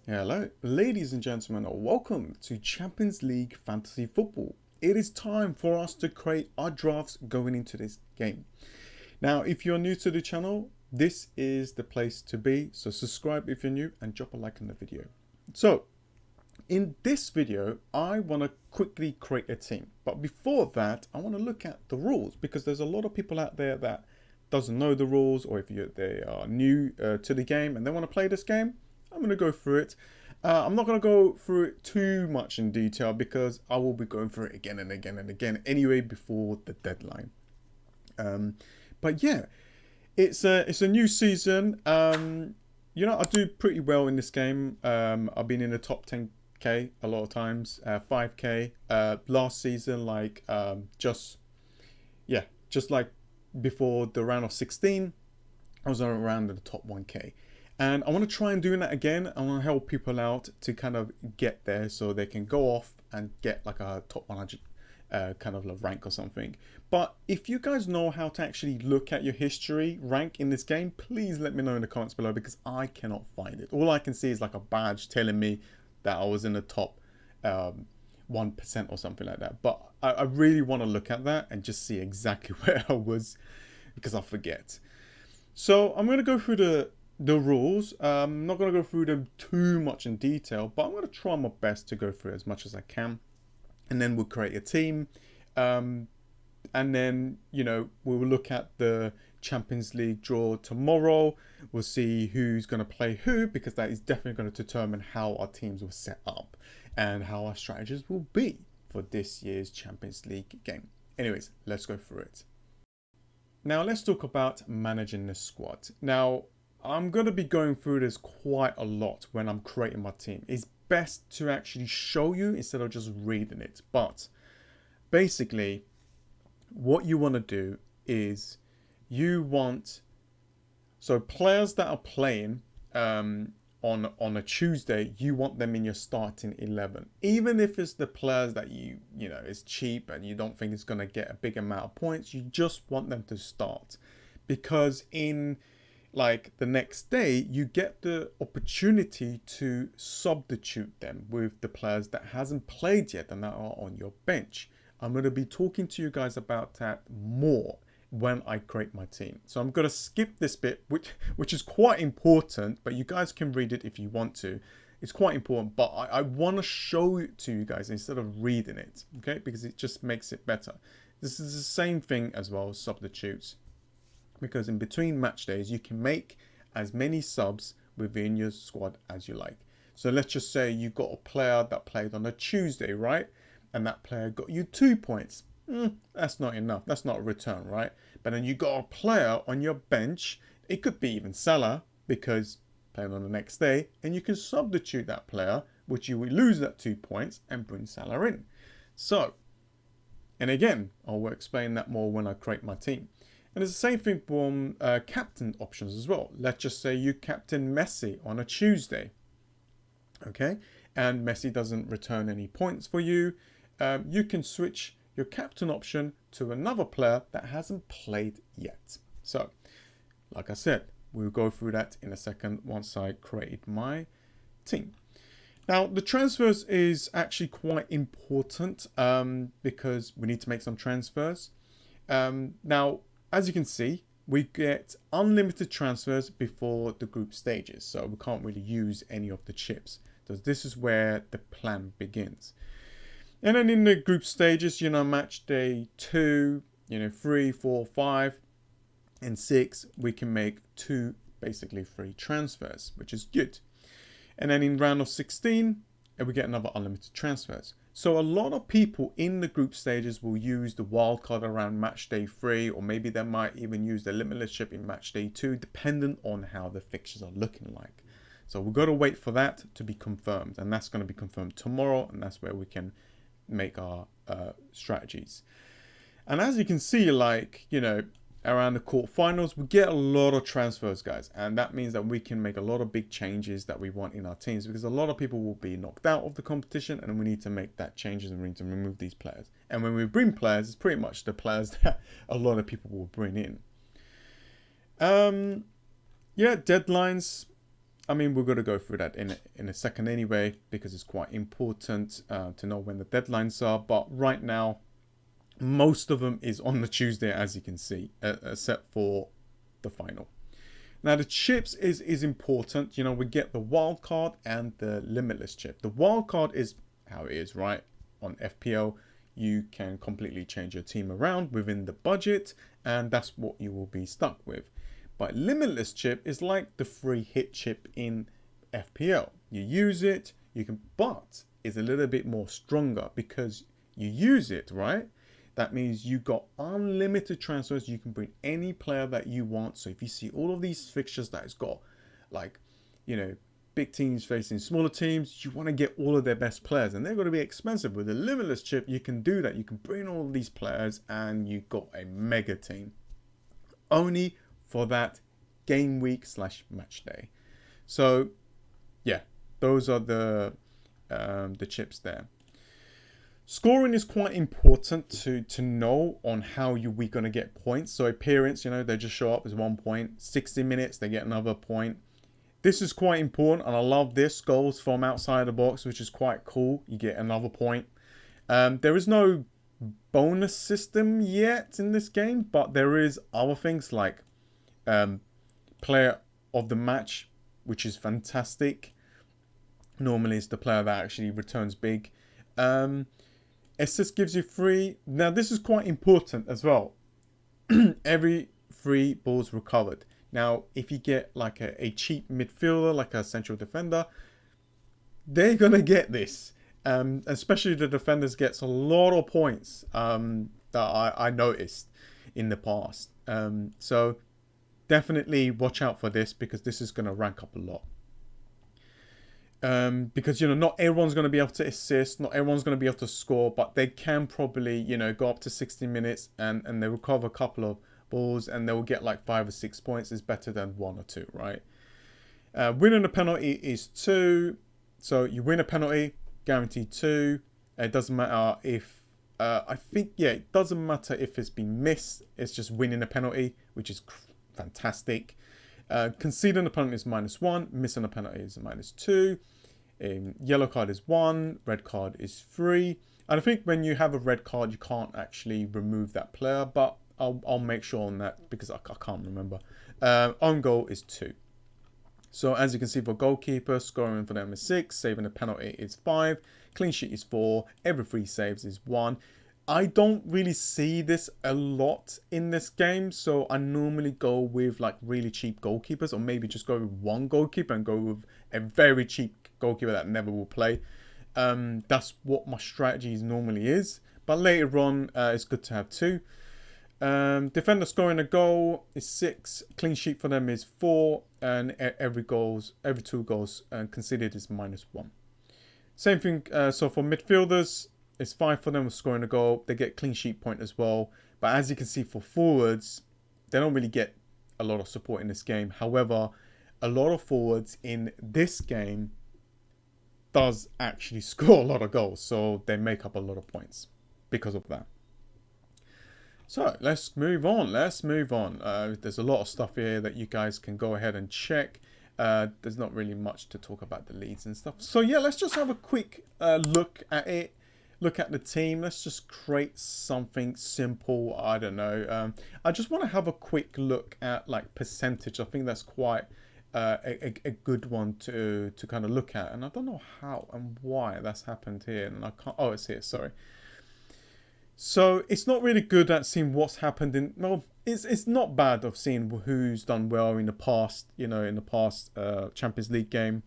Hello, ladies and gentlemen, welcome to Champions League Fantasy Football. It is time for us to create our drafts going into this game. Now, if you're new to the channel, this is the place to be. So subscribe if you're new and drop a like on the video. So, in this video, I want to quickly create a team. But before that, I want to look at the rules because there's a lot of people out there that doesn't know the rules, or if they are new to the game and they want to play this game, I'm going to go through it. I'm not going to go through it too much in detail because I will be going through it again and again and again anyway before the deadline. But yeah, it's a new season. You know, I do pretty well in this game. I've been in the top 10k a lot of times, 5k. Last season, just like before the round of 16, I was around the top 1k. And I want to try and do that again. I want to help people out to kind of get there so they can go off and get like a top 100 kind of rank or something. But if you guys know how to actually look at your history rank in this game, please let me know in the comments below because I cannot find it. All I can see is like a badge telling me that I was in the top 1% or something like that. But I really want to look at that and just see exactly where I was because I forget. So I'm going to go through the rules. I'm not going to go through them too much in detail, but I'm going to try my best to go through as much as I can. And then we'll create a team. And then, you know, we'll look at the Champions League draw tomorrow. We'll see who's going to play who, because that is definitely going to determine how our teams will set up and how our strategies will be for this year's Champions League game. Anyways, let's go through it. Now, let's talk about managing the squad. Now, I'm going to be going through this quite a lot when I'm creating my team. It's best to actually show you instead of just reading it. But basically, what you want to do is so players that are playing on a Tuesday, you want them in your starting 11. Even if it's the players that you know is cheap and you don't think it's going to get a big amount of points, you just want them to start. Because in like the next day, you get the opportunity to substitute them with the players that hasn't played yet and that are on your bench. I'm going to be talking to you guys about that more when I create my team. So I'm going to skip this bit, which is quite important, but you guys can read it if you want to. It's quite important, but I want to show it to you guys instead of reading it, okay? Because it just makes it better. This is the same thing as well as substitutes. Because in between match days, you can make as many subs within your squad as you like. So let's just say you got a player that played on a Tuesday, right? And that player got you 2 points. That's not enough. That's not a return, right? But then you got a player on your bench. It could be even Salah because playing on the next day. And you can substitute that player, which you will lose that 2 points and bring Salah in. So, and again, I will explain that more when I create my team. And it's the same thing from captain options as well. Let's just say you captain Messi on a Tuesday. Okay, and Messi doesn't return any points for you. You can switch your captain option to another player that hasn't played yet. So, like I said, we'll go through that in a second once I create my team. Now, the transfers is actually quite important because we need to make some transfers. Now, as you can see, we get unlimited transfers before the group stages. So we can't really use any of the chips. So this is where the plan begins. And then in the group stages, you know, match day 2, you know, 3, 4, 5, and 6, we can make 2 basically free transfers, which is good. And then in round of 16, we get another unlimited transfers. So a lot of people in the group stages will use the wildcard around match day 3, or maybe they might even use the limitless ship in match day 2, depending on how the fixtures are looking like. So we've got to wait for that to be confirmed, and that's going to be confirmed tomorrow, and that's where we can make our strategies. And as you can see, like, you know, around the quarterfinals, we get a lot of transfers, guys, and that means that we can make a lot of big changes that we want in our teams because a lot of people will be knocked out of the competition, and we need to make that changes and we need to remove these players. And when we bring players, it's pretty much the players that a lot of people will bring in. Yeah, deadlines. I mean, we're going to go through that in a second anyway, because it's quite important to know when the deadlines are. But right now, most of them is on the Tuesday, as you can see, except for the final. Now, the chips is important. You know, we get the wild card and the limitless chip. The wild card is how it is, right? On FPL, you can completely change your team around within the budget, and that's what you will be stuck with. But limitless chip is like the free hit chip in FPL. You use it, you can, but it's a little bit more stronger because you use it, right? That means you got unlimited transfers. You can bring any player that you want. So if you see all of these fixtures that it's got, like, you know, big teams facing smaller teams, you want to get all of their best players, and they're going to be expensive. With a limitless chip, you can do that. You can bring all of these players, and you got a mega team. Only for that game week / match day. So yeah, those are the chips there. Scoring is quite important to know on how we're going to get points. So appearance, you know, they just show up as 1 point. 60 minutes, they get another point. This is quite important, and I love this. Goals from outside the box, which is quite cool. You get another point. There is no bonus system yet in this game, but there is other things like player of the match, which is fantastic. Normally it's the player that actually returns big. Assist gives you 3. Now this is quite important as well. Every 3 balls recovered. Now if you get like a cheap midfielder, like a central defender, they're gonna get this. Especially the defenders gets a lot of points that I noticed in the past. So definitely watch out for this, because this is going to rank up a lot. Because, you know, not everyone's going to be able to assist, not everyone's going to be able to score, but they can probably, you know, go up to 60 minutes and they recover a couple of balls, and they'll get like 5 or 6 points. Is better than 1 or 2, right? Winning a penalty is 2. So you win a penalty, guaranteed 2. It doesn't matter if I think, yeah, it doesn't matter if it's been missed. It's just winning a penalty, which is fantastic. Conceding a penalty is -1. Missing a penalty is -2. Yellow card is 1. Red card is 3. And I think when you have a red card, you can't actually remove that player, but I'll make sure on that, because I can't remember. Own goal is 2. So as you can see, for goalkeeper, scoring for them is 6. Saving a penalty is 5. Clean sheet is 4. Every 3 saves is 1. I don't really see this a lot in this game, so I normally go with like really cheap goalkeepers, or maybe just go with one goalkeeper and go with a very cheap goalkeeper that never will play. That's what my strategy normally is, but later on it's good to have 2. Defender scoring a goal is 6. Clean sheet for them is 4, and every 2 goals conceded is -1. Same thing. So for midfielders, it's 5 for them scoring a goal. They get clean sheet point as well. But as you can see, for forwards, they don't really get a lot of support in this game. However, a lot of forwards in this game does actually score a lot of goals. So they make up a lot of points because of that. So let's move on. There's a lot of stuff here that you guys can go ahead and check. There's not really much to talk about the leads and stuff. So yeah, let's just have a quick look at it. Look at the team. Let's just create something simple. I don't know. I just want to have a quick look at like percentage. I think that's quite a good one to kind of look at. And I don't know how and why that's happened here. And I can't. Oh, it's here. Sorry. So it's not really good at seeing what's happened in. Well, it's not bad of seeing who's done well in the past. You know, in the past Champions League game.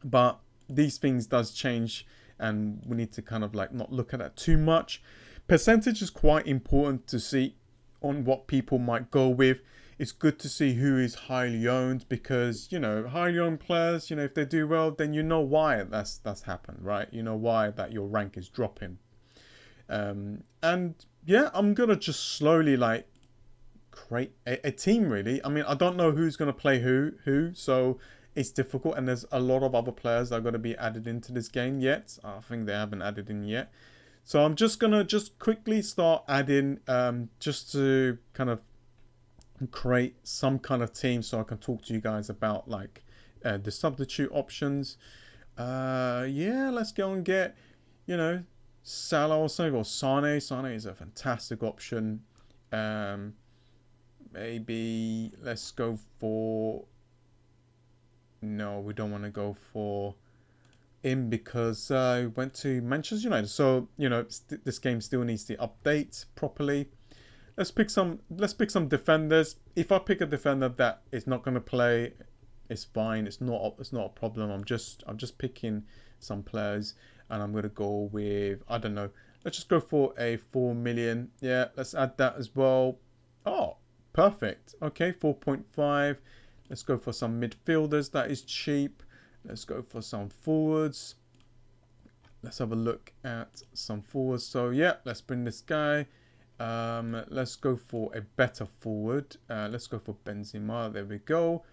But these things does change, and we need to kind of like not look at that too much. Percentage is quite important to see on what people might go with. It's good to see who is highly owned, because, you know, highly owned players, you know, if they do well, then you know why that's happened, right? You know why that your rank is dropping. And yeah, I'm gonna just slowly like create a team, really. I mean, I don't know who's gonna play who, so it's difficult, and there's a lot of other players that are going to be added into this game yet. I think they haven't added in yet. So I'm just going to quickly start adding just to kind of create some kind of team, so I can talk to you guys about like the substitute options. Yeah, let's go and get, you know, Salah or something, or Sane. Sane is a fantastic option. Maybe let's go for. No, we don't want to go for him because I went to Manchester United. So you know, this game still needs to update properly. Let's pick some. Let's pick some defenders. If I pick a defender that is not going to play, it's fine. It's not. It's not a problem. I'm just picking some players, and I'm going to go with, I don't know. Let's just go for a 4 million. Yeah, let's add that as well. Oh, perfect. Okay, 4.5. Let's go for some midfielders. That is cheap. Let's go for some forwards. Let's have a look at some forwards. So yeah, let's bring this guy. Let's go for a better forward. Let's go for Benzema. There we go.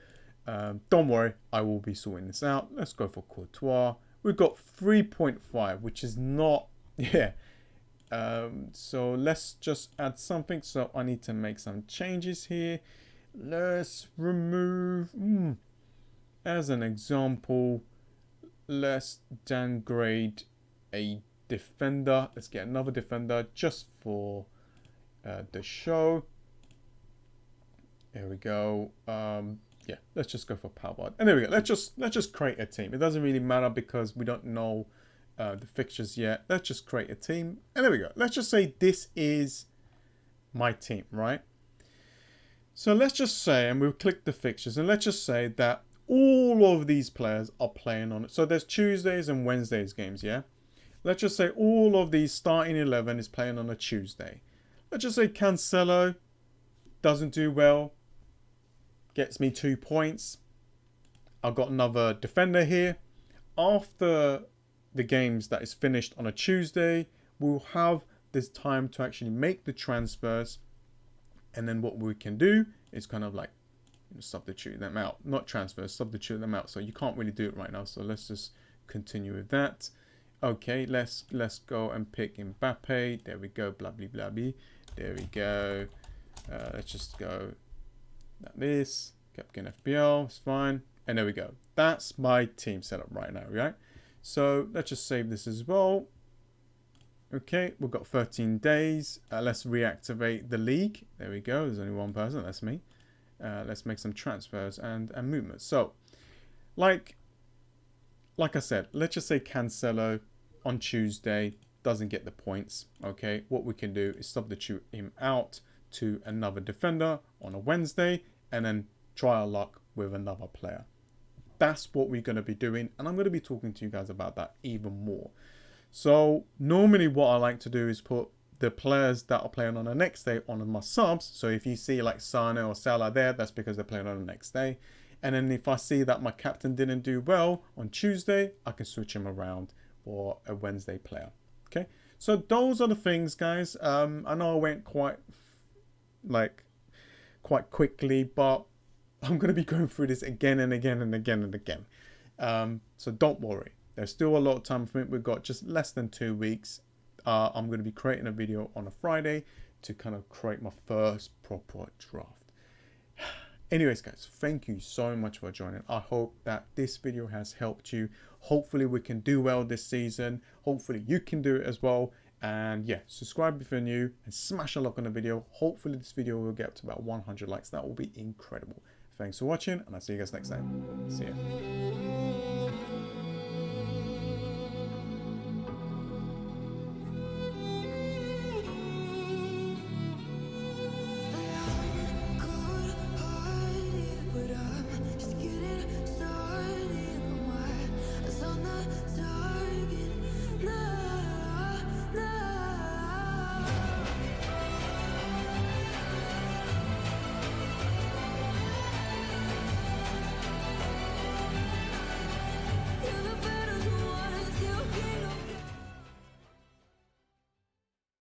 Don't worry, I will be sorting this out. Let's go for Courtois. We've got 3.5, which is not, yeah. So let's just add something. So I need to make some changes here. Let's remove, as an example, let's downgrade a defender. Let's get another defender just for the show. There we go. Yeah, let's just go for Palbard. And there we go. Let's just create a team. It doesn't really matter because we don't know the fixtures yet. Let's just create a team. And there we go. Let's just say this is my team, right? So let's just say, and we'll click the fixtures, and let's just say that all of these players are playing on it. So there's Tuesdays and Wednesdays games, yeah? Let's just say all of these starting 11 is playing on a Tuesday. Let's just say Cancelo doesn't do well, gets me 2 points. I've got another defender here. After the games that is finished on a Tuesday, we'll have this time to actually make the transfers. And then what we can do is kind of like, you know, substitute them out. Not transfers, substitute them out. So you can't really do it right now. So let's just continue with that. Okay, let's go and pick Mbappe. There we go, blah, blah, blah, blah. There we go. Let's just go like this. Captain FPL, it's fine. And there we go. That's my team setup right now, right? So let's just save this as well. Okay, we've got 13 days. Let's reactivate the league. There we go. There's only one person. That's me. Let's make some transfers and movements. So, like I said, let's just say Cancelo on Tuesday doesn't get the points. Okay, what we can do is substitute him out to another defender on a Wednesday and then try our luck with another player. That's what we're going to be doing, and I'm going to be talking to you guys about that even more. So normally what I like to do is put the players that are playing on the next day on my subs. So if you see like Sane or Salah there, that's because they're playing on the next day. And then if I see that my captain didn't do well on Tuesday, I can switch him around for a Wednesday player. Okay, so those are the things, guys. I know I went quite quickly, but I'm going to be going through this again and again and again and again. So don't worry. There's still a lot of time for it. We've got just less than 2 weeks. I'm going to be creating a video on a Friday to kind of create my first proper draft. Anyways, guys, thank you so much for joining. I hope that this video has helped you. Hopefully we can do well this season. Hopefully you can do it as well. And yeah, subscribe if you're new and smash a like on the video. Hopefully this video will get up to about 100 likes. That will be incredible. Thanks for watching, and I'll see you guys next time. See ya.